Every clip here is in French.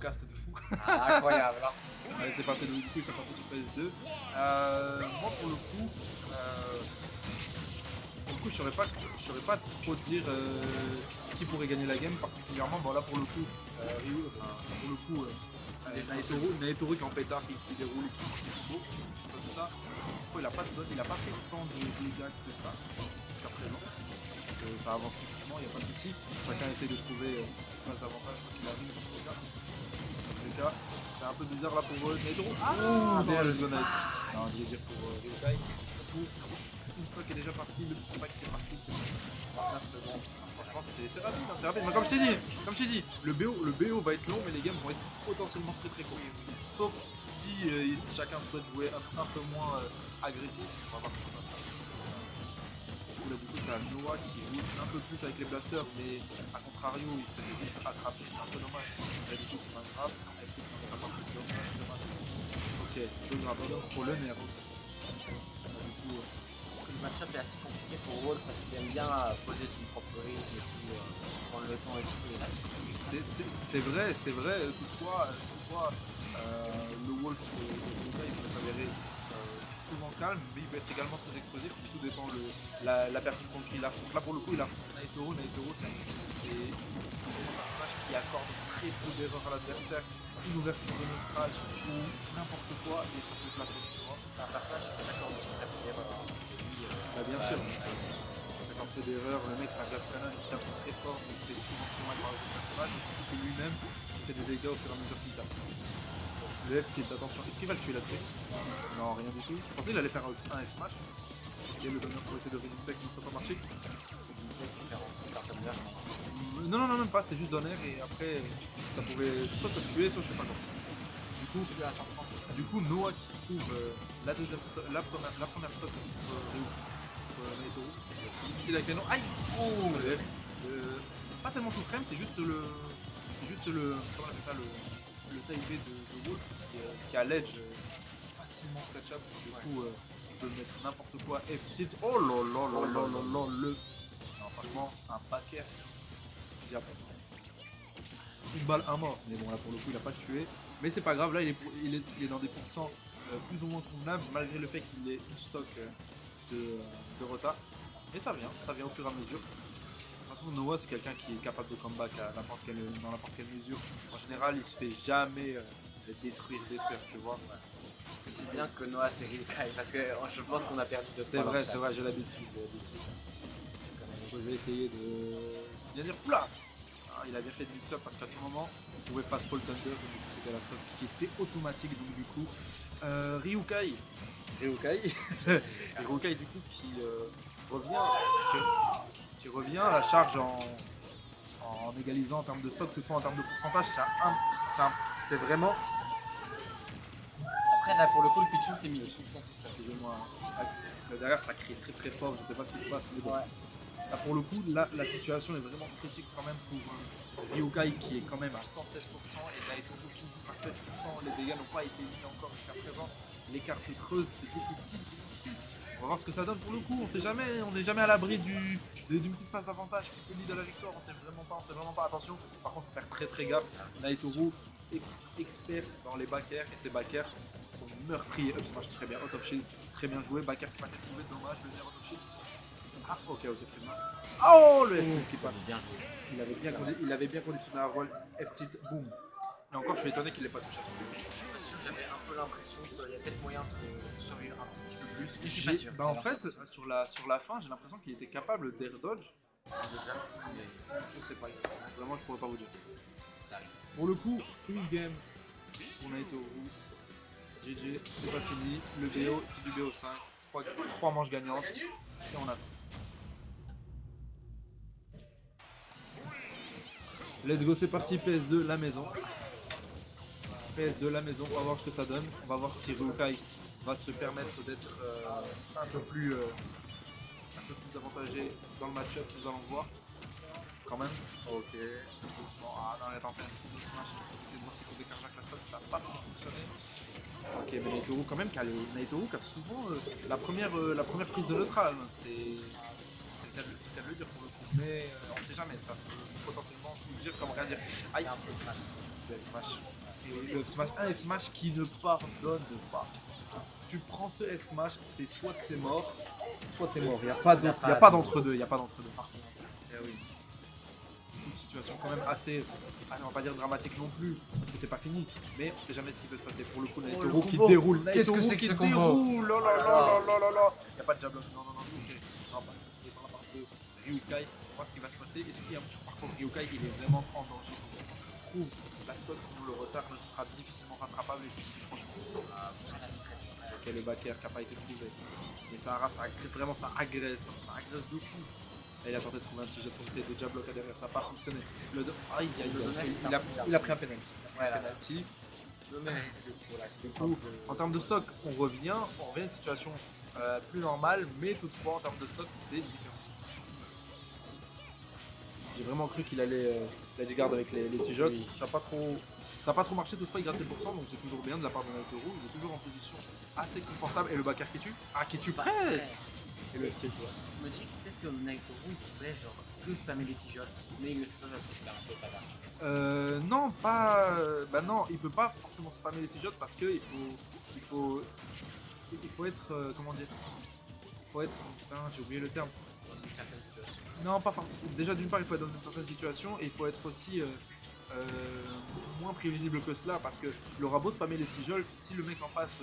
cast de fou. Ah, incroyable. Hein. Allez, c'est parti, du coup, il fait partie sur PS2. Moi, pour le coup, je saurais pas trop dire qui pourrait gagner la game particulièrement. Bon, là, pour le coup, Ryu, Naitoru qui est en pétard, qui déroule, qui fait beau, tout ça. Il a pas fait tant de dégâts que ça, jusqu'à présent. Ça avance tout doucement, il n'y a pas de souci. Chacun essaie de trouver une phase d'avantage quand il arrive dans tous les cas. Dans tous les cas, c'est un peu bizarre là pour Naitoru. Derrière le zone. Non, je vais dire pour Ryokai. Une stock est déjà parti, le petit spike qui est parti, c'est 29 secondes. Franchement, c'est rapide, hein, c'est rapide. Mais comme je t'ai dit, le BO va être long, mais les games vont être potentiellement très courts. Sauf si chacun souhaite jouer un peu moins agressif. On va voir comment ça se passe. Là, du coup, t'as Noah qui joue un peu plus avec les blasters, mais à contrario, il se fait vite attraper, c'est un peu dommage. Là, du coup, c'est pas grave. Avec tout le monde, c'est dommage ce match. Ok, peu grave, pour le nerf. Du coup, Le match-up est assez compliqué pour Wolf parce qu'il aime bien poser son propre rythme et puis prendre le temps et tout. Et là, c'est vrai. Toutefois, le Wolf de Ryokai il peut s'avérer souvent calme, mais il peut être également très explosif. Tout dépend de la personne contre qui il affronte. Là, pour le coup, il affronte Naitoru. Naitoru, c'est un personnage qui accorde très peu d'erreurs à l'adversaire, une ouverture de neutral ou n'importe quoi, et ça peut placer. Tu vois. c'est un personnage qui s'accorde aussi très peu d'erreurs. Bien sûr. 50 peu d'erreurs, le mec c'est un glace canon qui tape très fort, mais il se fait souvent très mal par les autres personnages, et que lui-même se fait des dégâts au fur et à mesure qu'il tape. Le F-tilt, attention, est-ce qu'il va le tuer là-dessus? Non, rien du tout. Je pensais qu'il allait faire un F-smash. Et le donner pour essayer de résister qui ne soit pas marché. Non, même pas, c'était juste donner et après ça pouvait soit ça tuer, soit je sais pas quoi. Du coup, Noah qui trouve la première stock contre Naitoru. C'est difficile avec les noms. Aïe! Oh! Pas tellement tout frame, c'est juste le. Comment on appelle ça? Le side B de Wolf qui a l'edge facilement catch-up. Du coup, tu peux mettre n'importe quoi. F-tilt. Oh là. Non, franchement, un backer. Une balle, un mort. Mais bon, là pour le coup, il a pas tué. Mais c'est pas grave, là il est dans des pourcents plus ou moins convenables, malgré le fait qu'il ait une stock de retard. Et ça vient au fur et à mesure. De toute façon, Noah c'est quelqu'un qui est capable de comeback dans n'importe quelle mesure. En général, il se fait jamais détruire, tu vois. Je précise bien que Noah c'est Ryokai parce que je pense qu'on a perdu de C'est vrai, j'ai l'habitude. Je vais essayer de bien dire oula. Il a bien fait de mix-up parce qu'à tout moment, on pouvait pas Fall Thunder, donc c'était la stock qui était automatique. Donc du coup, Ryokai du coup qui revient à la charge en égalisant en termes de stock. Toutefois en termes de pourcentage, c'est vraiment. Après là pour le coup le Pichu c'est midi. Excusez-moi. Derrière ça crie très fort, je sais pas ce qui se passe, mais bon. Ouais. Là pour le coup, la situation est vraiment critique quand même pour Ryokai qui est quand même à 116% et Naitoru toujours à 16%. Les dégâts n'ont pas été mis encore jusqu'à présent. L'écart se creuse, c'est difficile. On va voir ce que ça donne pour le coup. On n'est jamais à l'abri d'une petite phase d'avantage qui peut lead à la victoire. On sait vraiment pas. Attention, par contre, il faut faire très gaffe. Naitoru, expert dans les backers et ses backers sont meurtriers. Up smash très bien, out of shield, très bien joué. Backer qui m'a été trouvé, dommage, le nerf out of shield. Ah, ok, très bien. Oh, le F-tilt qui passe. Bien joué. Il avait bien conditionné la roll. F-tilt, boum. Et encore, je suis étonné qu'il n'ait pas touché à son début. J'avais un peu l'impression qu'il y a peut-être moyen de survivre un petit peu plus. Mais je suis pas sûr. En fait, sur la fin, j'ai l'impression qu'il était capable d'air dodge. Je sais pas, vraiment, je pourrais pas vous dire. Ça arrive. Pour le coup, une game pour Naitoru. GG, c'est pas fini. Le BO, c'est du BO5. 3 manches gagnantes. Et on attend. Let's go, c'est parti, PS2, la maison. PS2, la maison, on va voir ce que ça donne. On va voir si Ryokai va se permettre d'être un peu plus avantagé dans le match-up, nous allons voir. Quand même. Ok, doucement. Ah non, il a tenté un petit doucement. J'ai essayé de voir si côté carjack la stock, ça n'a pas trop fonctionné. Ok, mais Naitoru quand même, Naitoru qui a souvent la première prise de neutral. C'est le cas de le dire pour le coup. Mais on sait jamais, ça peut potentiellement tout dire comme rien dire. Aïe, un peu mal. le F-Smash. Et le F-Smash, un F-Smash qui ne pardonne pas. Tu prends ce F-Smash, c'est soit t'es mort, soit t'es mort. Il n'y a pas d'entre-deux. Il n'y a pas d'entre-deux. Eh oui. Une situation quand même assez, on va pas dire dramatique non plus, parce que c'est pas fini, mais on sait jamais ce qui peut se passer. Pour le coup, Naitoro qui déroule. Qu'est-ce que Naitoro c'est que qui ce combo? déroule. Oh là là là là là. Il n'y a pas de jab lock. Non, ok. Non, pas par la part de Ryukai. On voit ce qui va se passer. Est-ce qu'il y a... Par contre, Ryukai, il est vraiment en danger. Je trouve la stock, sinon le retard ne sera difficilement rattrapable. Et je te dis franchement, ok, le backer qui n'a pas été trouvé. Mais ça agresse de fou. Et il a tenté de trouver un petit jet pour essayer de jab block à derrière, ça n'a pas fonctionné. Il a pris un penalty. Penalty. Du coup, en termes de stock, on revient à une situation plus normale, mais toutefois en termes de stock, c'est différent. J'ai vraiment cru qu'il allait garder avec les T-Shots. Oui. Ça n'a pas trop marché, toutefois il gratte les pourcents, donc c'est toujours bien de la part de Naitoro. Il est toujours en position assez confortable. Et le backer qui tue. Ah, qui tue presque. Et le F-tilt, ouais. Je me dis peut-être que Naitoro il pouvait genre que spammer les T-shots, mais il le fait pas parce que c'est un peu pas non, pas. Bah non, il peut pas forcément spammer les T-shots parce que il faut être. Comment dire. Il faut être. Putain, j'ai oublié le terme. dans une certaine situation. Non, pas forcément. Déjà, d'une part, il faut être dans une certaine situation et il faut être aussi. Moins prévisible que cela parce que le rabot spammer les T-Jolt, si le mec en face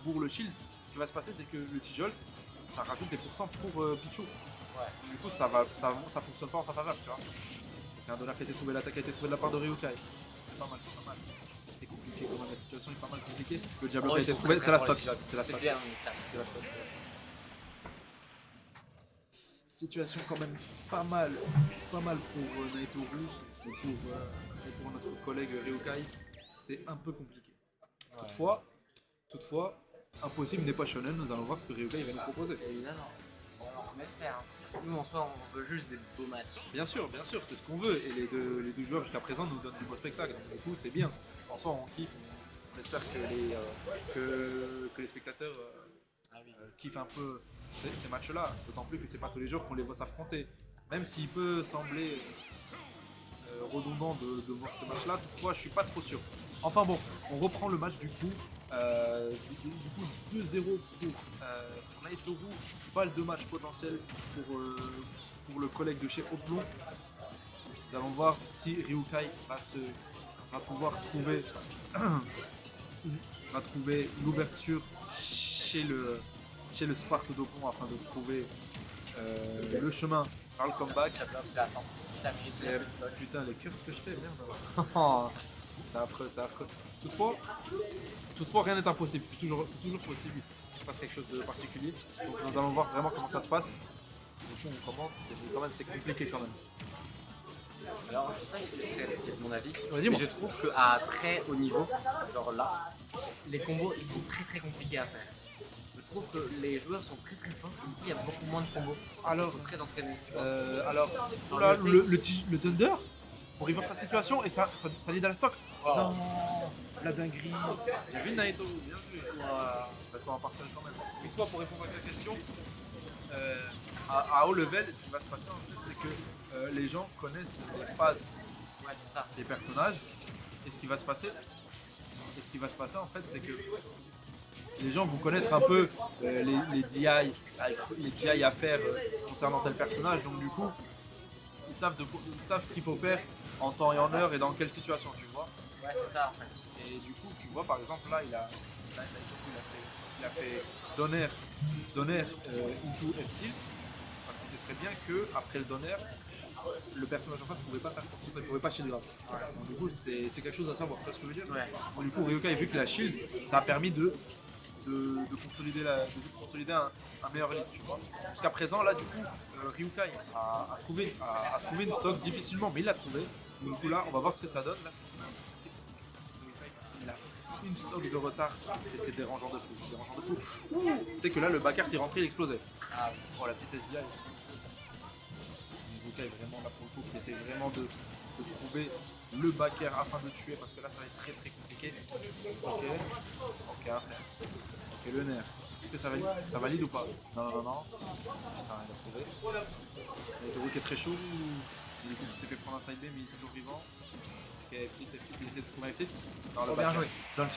bourre le shield, ce qui va se passer c'est que le T-Jolt ça rajoute des pourcents pour Pichu. Ouais. Du coup ça fonctionne pas en sa faveur, tu vois. Donc un dollar qui a été trouvé, l'attaque a été trouvée de la part de Ryukai. C'est pas mal. C'est compliqué quand même, la situation est pas mal compliquée. Le Diablo qui a été trouvé, c'est la stock. C'est la stock. Situation quand même pas mal pour Naitoro et pour notre collègue Ryukai, c'est un peu compliqué. Ouais. Toutefois, impossible n'est pas shonen, nous allons voir ce que Ryukai va nous proposer. Évidemment, on espère. Nous en soi, on veut juste des beaux matchs. Bien sûr, c'est ce qu'on veut. Et les deux joueurs jusqu'à présent nous donnent du beau spectacle. Donc du coup, c'est bien. En soi, on kiffe. On espère que les spectateurs kiffent un peu ces matchs-là. D'autant plus que c'est pas tous les jours qu'on les voit s'affronter. Même s'il peut sembler redondant de voir ces matchs-là, toutefois, je suis pas trop sûr. Enfin bon, on reprend le match du coup. 2-0 pour Naitoro, balle de match potentiel pour le collègue de chez Oplon. Nous allons voir si Ryukai va pouvoir trouver l'ouverture chez le Sparte d'Oplon afin de trouver le chemin vers le comeback. Putain, les cœurs, ce que je fais, merde. C'est affreux. Toutefois, rien n'est impossible. C'est toujours possible qu'il se passe quelque chose de particulier. Donc nous allons voir vraiment comment ça se passe. Du coup, on commente, c'est compliqué quand même. Alors, je sais pas si c'est peut-être mon avis, Vas-y, mais je trouve qu'à très haut niveau, genre là, les combos ils sont très très compliqués à faire. Je trouve que les joueurs sont très très forts, et du coup il y a beaucoup moins de combos. Ils sont très entraînés. Le Thunder pour revoir sa situation et ça l'aide à la stock. Wow. Non, la dinguerie. J'ai vu Naito, bien vu. Restons en partiel quand même. Une fois pour répondre à ta question, à haut level, ce qui va se passer en fait, c'est que les gens connaissent les phases des personnages. Et ce qui va se passer en fait, c'est que les gens vont connaître un peu les DI à faire concernant tel personnage. Donc du coup, ils savent ce qu'il faut faire en temps et en heure et dans quelle situation, tu vois. Ouais, c'est ça en fait. Et du coup, tu vois, par exemple, là, il a fait Donner into F-Tilt, parce qu'il sait très bien qu'après le Donner, le personnage en face ne pouvait pas faire quoi que ce soit, il ne pouvait pas shield grave. Donc, du coup, c'est quelque chose à savoir, tu vois ce que je veux dire. Ouais. Donc, du coup, Ryukai, vu qu'il a shield, ça a permis de consolider un meilleur lead, tu vois. Jusqu'à présent, là, du coup, Ryukai a trouvé une stock difficilement, mais il l'a trouvé. Donc, du coup, là, on va voir ce que ça donne. Là, c'est parce qu'il a une stock de retard, c'est dérangeant de fou. Tu sais que là, le backer, s'il rentrait, il explosait. Ah, Oh, la petite SDI. Ryukai est vraiment là pour le coup, qui essaie vraiment de trouver le backer afin de tuer, parce que là, ça va être très très compliqué. Ok, à faire. Ok, le nerf. Est-ce que ça valide ou pas? Non. Putain, il a trouvé. Naitoro qui est très chaud. Il s'est fait prendre un side B, mais il est toujours vivant. Ok, F-tilt, il essaie de trouver un F-tilt. Dans le Oh, bien back. joué. Dans le